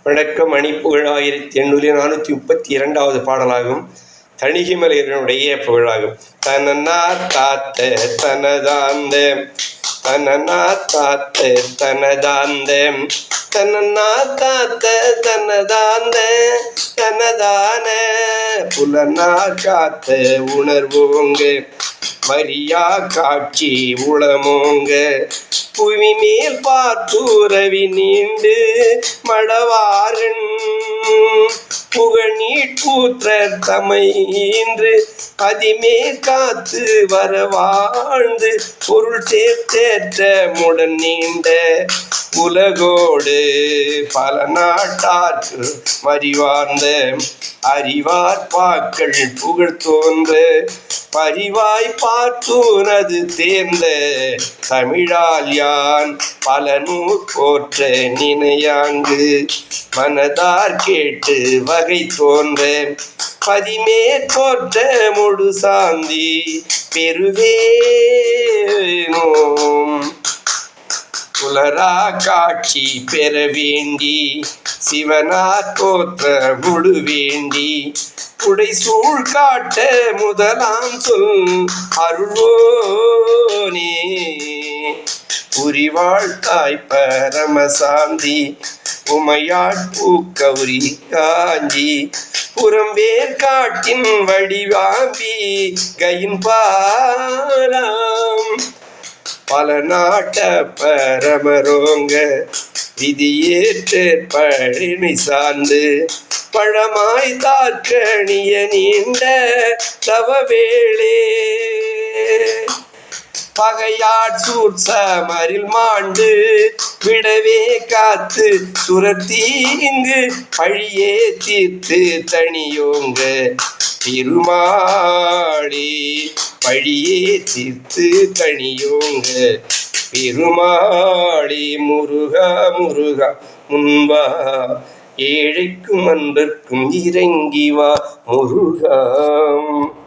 வணக்கம். மணிப்புகழ் 1832 பாடலாகும். தணிகைமலையினுடைய புகழாகும். தனனா தாத்த தனதாந்த தனனா தாத்த தனதாந்த தனனா தாத்த தனதாந்த தனதான புலனா காத்த உணர்வோங்க மரியா காட்சி உளமோங்க புவி மேல் பார்த்தூரவி நீண்டு மடவாரன் புகழ் பூற்றர் தமையின்று அதிமே காத்து வர வாழ்ந்து பொருள் சேர்த்தேற்ற முடன் நீண்ட உலகோடு பல நாட்டார்க்கு மறிவார்ந்த அறிவார் பாக்கள் புகழ் தோன்ற பரிவாய் பார்த்தூனது தேர்ந்த தமிழால் யான் பல நூற் போற்ற நினையாங்கு மனதார் கேட்டு வகை தோன்ற பதிமே தோற்ற முழு சாந்தி பெறுவேனோம் புலரா காட்சி பெற வேண்டி சிவனார் தோற்ற முழு வேண்டி புடை சூழ் காட்ட முதலாம் சொல் அருள்வோனே புரிவாழ்த்தாய் பரமசாந்தி உமையாட் பூக்கவுரி காஞ்சி புறம்பேர் காட்டின் வடிவாம்பி கையின் பாராம் பல நாட்ட பரமரோங்க விதியேற்ற பழனி சார்ந்து பழமாய் தாக்கணிய நீண்ட தவவேளே பகையாட் சூர்சமரில் மாண்டு விடவே காத்து சுரத்தீங்கு பழியே தீர்த்து தனியோங்க திருமாளி பழியே தீர்த்து தனியோங்க பெருமாளி முருகா முருகா முன்பா ஏழைக்கும் அன்பர்க்கும் இறங்கி வா முருகா.